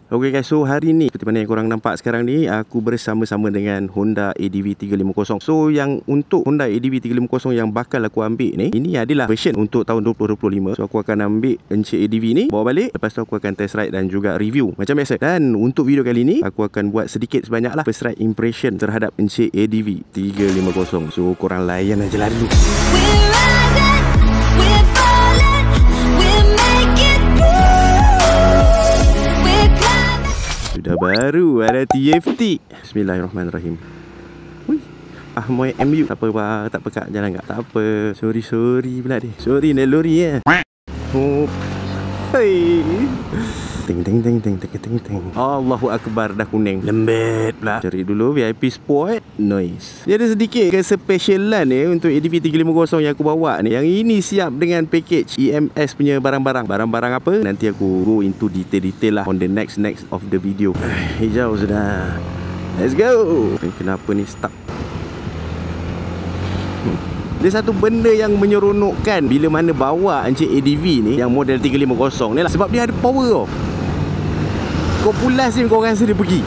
Okay guys, so hari ni seperti mana yang korang nampak sekarang ni, aku bersama-sama dengan Honda ADV 350. So yang untuk Honda ADV 350 yang bakal aku ambil ni, ini adalah version untuk tahun 2025. So aku akan ambil Encik ADV ni, bawa balik, lepas tu aku akan test ride dan juga review macam biasa. Dan untuk video kali ni, aku akan buat sedikit sebanyak lah first ride impression terhadap Encik ADV 350. So korang layan aje lah dulu. Sudah baru ada TFT. Bismillahirrahmanirrahim. Hui. Moy MU. Tak apa bah, tak pekat jalan tak? Tak apa. Sorry pula dia. Sorry naik lori ya. Oh. Hei. Ting. Allahu Akbar, dah kuning. Lembut pula. Cari dulu VIP Sport. Noise. Dia ada sedikit kespesialan untuk ADV 350 yang aku bawa ni. Yang ini siap dengan package EMS punya barang-barang. Barang-barang apa? Nanti aku go into detail-detail lah on the next of the video. Hijau sudah. Let's go. Kenapa ni stuck? Dia satu benda yang menyeronokkan bila mana bawa Encik ADV ni, yang model 350 ni lah. Sebab dia ada power tau. Kau pulas ni kau rasa dia pergi.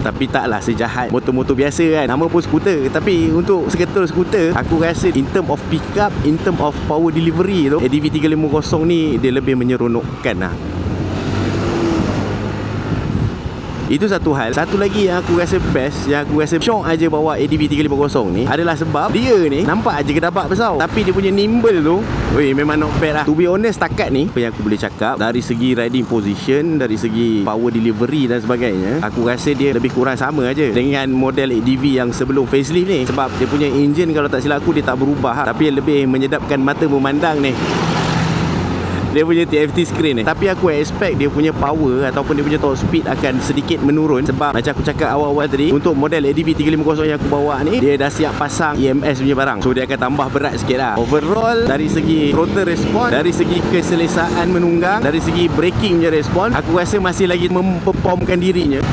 Tapi taklah sejahat motor-motor biasa kan. Nama pun skuter. Tapi untuk seketul skuter, aku rasa in term of pickup, in term of power delivery tu, ADV 350 ni dia lebih menyeronokkan lah. Itu satu hal. Satu lagi yang aku rasa best, yang aku rasa syok aja bawa ADV 350 ni adalah sebab dia ni nampak aja kedabak besar, tapi dia punya nimble tu, weh, memang not bad lah. To be honest, setakat ni apa yang aku boleh cakap dari segi riding position, dari segi power delivery dan sebagainya, aku rasa dia lebih kurang sama aja dengan model ADV yang sebelum facelift ni. Sebab dia punya engine, kalau tak silap aku, dia tak berubah, tapi yang lebih menyedapkan mata memandang ni dia punya TFT screen ni. Tapi aku expect dia punya power ataupun dia punya top speed akan sedikit menurun. Sebab macam aku cakap awal-awal tadi, untuk model ADV 350 yang aku bawa ni, dia dah siap pasang EMS punya barang. So dia akan tambah berat sikit lah. Overall, dari segi throttle response, dari segi keselesaan menunggang, dari segi braking punya response, aku rasa masih lagi memperformkan dirinya.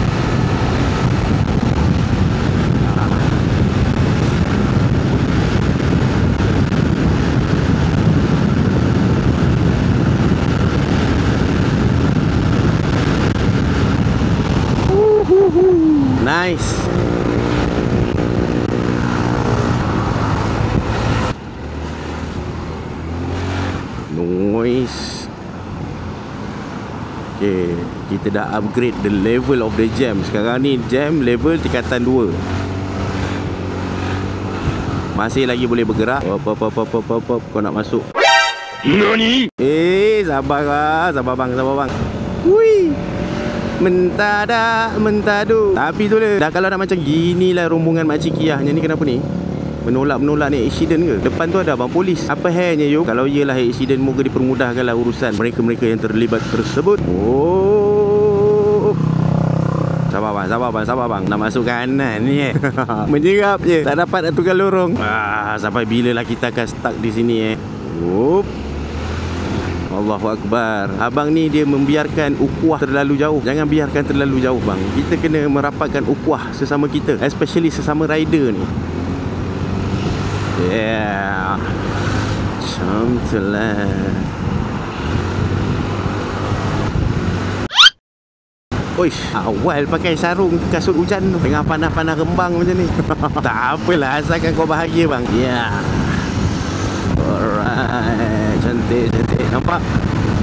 Nice. Noise. Okay, kita dah upgrade the level of the jam. Sekarang ni jam level tingkatan 2. Masih lagi boleh bergerak. Hop. Kau nak masuk. Nani? Sabar bang. Hui. Mentadu. Tapi tu lah, dah kalau nak macam gini lah rombongan makcik Kiahnya ni, kenapa ni? Menolak ni accident ke? Depan tu ada abang polis. Apa halnya yo? Kalau iyalah accident, moga dipermudahkanlah urusan mereka-mereka yang terlibat tersebut. Oh. Sabar bang. Nak masuk kanan ni menyerap je. Tak dapat nak tukar lorong. Sampai bila lah kita akan stuck di sini Up. Allahu Akbar. Abang ni dia membiarkan ukhuwah terlalu jauh. Jangan biarkan terlalu jauh bang. Kita kena merapatkan ukhuwah sesama kita, especially sesama rider ni. Yeah. Cantiklah. Oish, awal pakai sarung kasut hujan tu, tengah panas-panas rembang macam ni. Tak apalah, asalkan kau bahagia bang. Yeah. Alright, cantik. Nampak?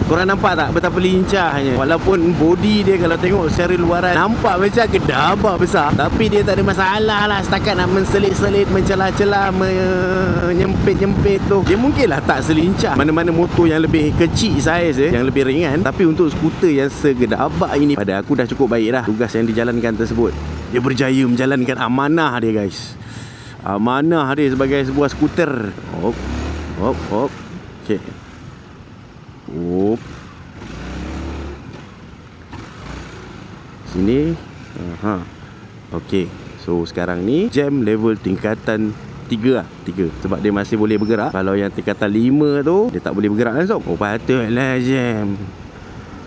Korang nampak tak betapa lincahnya? Walaupun body dia kalau tengok secara luaran nampak macam kedabak besar, tapi dia tak ada masalah lah. Setakat nak menselit-selit, mencelah-celah, menyempit-nyempit tu, dia mungkinlah tak selincah mana-mana motor yang lebih kecil saiz yang lebih ringan. Tapi untuk skuter yang segedabak ini, pada aku dah cukup baik dah tugas yang dijalankan tersebut. Dia berjaya menjalankan amanah dia guys. Amanah dia sebagai sebuah skuter. Hop. Okay. Sini. Okay. So sekarang ni jam level tingkatan 3 lah. 3. Sebab dia masih boleh bergerak. Kalau yang tingkatan 5 tu, dia tak boleh bergerak langsung. Patutlah jam.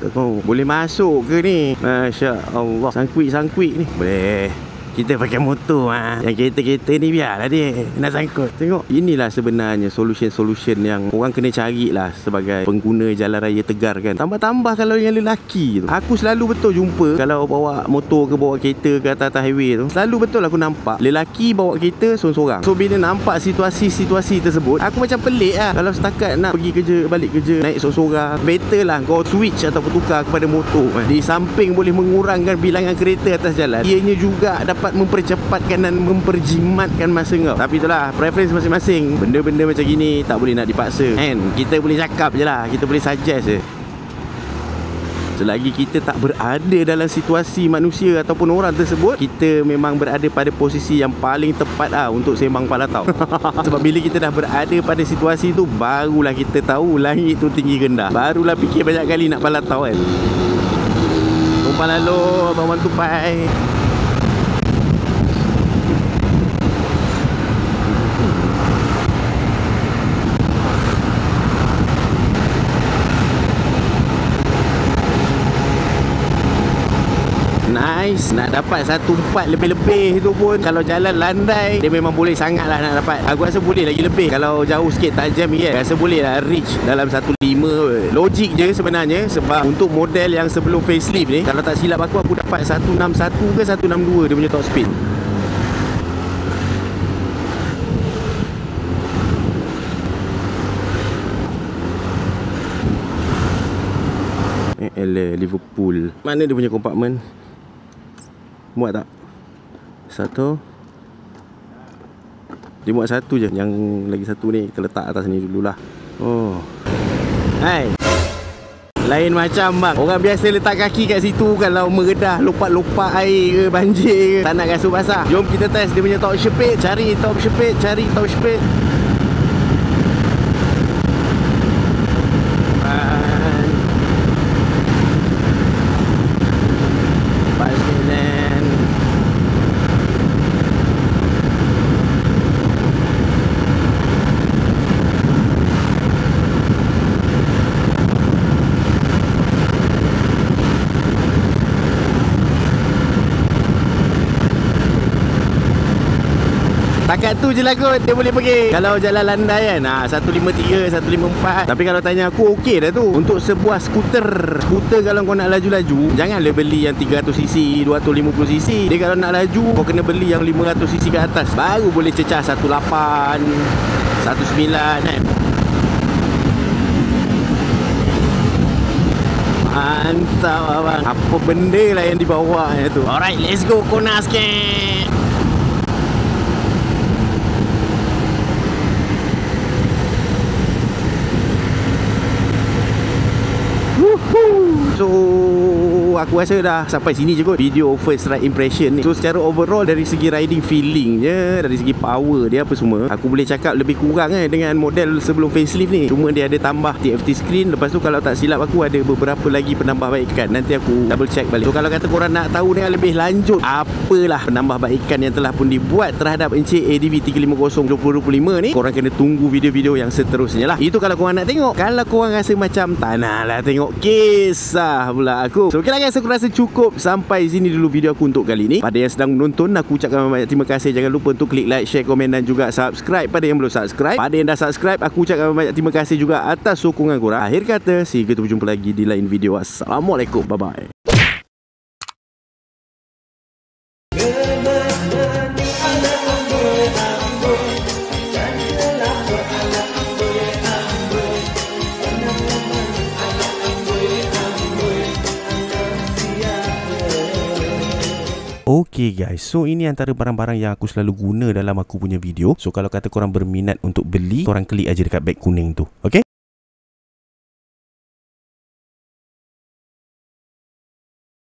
Tak tahu boleh masuk ke ni. Masya Allah. Sangkuit ni. Boleh. Kita pakai motor Yang kereta-kereta ni biarlah dia nak sangkut. Tengok, inilah sebenarnya solution yang korang kena carilah sebagai pengguna jalan raya Tegar kan. Tambah-tambah kalau yang lelaki tu, aku selalu betul jumpa kalau bawa motor ke bawa kereta ke atas highway tu, selalu betul aku nampak lelaki bawa kereta seorang-seorang. So bila nampak situasi tersebut, aku macam pelik lah. Kalau setakat nak pergi kerja, balik kerja naik seorang-seorang, better lah kau switch ataupun tukar kepada motor. Di samping boleh mengurangkan bilangan kereta atas jalan, ianya juga dapat mempercepatkan dan memperjimatkan masa kau. Tapi itulah preference masing-masing. Benda-benda macam gini tak boleh nak dipaksa kan. Kita boleh cakap je lah, kita boleh suggest je. Selagi kita tak berada dalam situasi manusia ataupun orang tersebut, kita memang berada pada posisi yang paling tepat untuk sembang palatau. Sebab bila kita dah berada pada situasi tu, barulah kita tahu langit tu tinggi rendah. Barulah fikir banyak kali nak palatau kan. Tumpang lalu, abang tupai. Nice. Nak dapat 1.4 lebih-lebih tu pun, kalau jalan landai, dia memang boleh sangat lah nak dapat. Aku rasa boleh lagi lebih. Kalau jauh sikit tak jam kan, rasa boleh lah reach dalam 1.5. Logik je sebenarnya. Sebab untuk model yang sebelum facelift ni, kalau tak silap aku dapat 161 ke 162 dia punya top speed. Liverpool. Mana dia punya kompartmen? Muat tak? Satu. Dia muat satu je. Yang lagi satu ni kita letak atas ni dululah. Oh. Hai. Lain macam bang. Orang biasa letak kaki kat situ kalau meredah, lompat-lompat air ke banjir ke, tak nak kasut basah. Jom kita test dia punya top speed. Cari top speed. Takat tu je lah kot dia boleh pergi. Kalau jalan landai kan 153, 154. Tapi kalau tanya aku, okey dah tu. Untuk sebuah skuter kalau kau nak laju-laju, janganlah beli yang 300cc, 250cc. Dia kalau nak laju, kau kena beli yang 500cc ke atas, baru boleh cecah 18, 19 kan. Mantap abang. Apa benda lah yang dibawa tu. Alright, let's go Kona sikit. So aku rasa dah sampai sini je kot video first ride impression ni. So secara overall dari segi riding feeling je, dari segi power dia apa semua, aku boleh cakap lebih kurang dengan model sebelum facelift ni. Cuma dia ada tambah TFT screen. Lepas tu kalau tak silap aku ada beberapa lagi penambahbaikan. Nanti aku double check balik. So kalau kata korang nak tahu dengan lebih lanjut apalah penambahbaikan yang telah pun dibuat terhadap Encik ADV 350 2025 ni, korang kena tunggu video-video yang seterusnya lah. Itu kalau korang nak tengok. Kalau korang rasa macam tak nak lah tengok kisah pula aku. So okey lah guys, aku rasa cukup sampai sini dulu video aku untuk kali ni. Pada yang sedang menonton, aku ucapkan banyak terima kasih. Jangan lupa untuk klik like, share, komen dan juga subscribe pada yang belum subscribe. Pada yang dah subscribe, aku ucapkan banyak terima kasih juga atas sokongan korang. Akhir kata, see you, kita berjumpa lagi di lain video. Assalamualaikum, bye bye. Okay guys, so ini antara barang-barang yang aku selalu guna dalam aku punya video. So kalau kata korang berminat untuk beli, korang klik aja dekat beg kuning tu. Okay?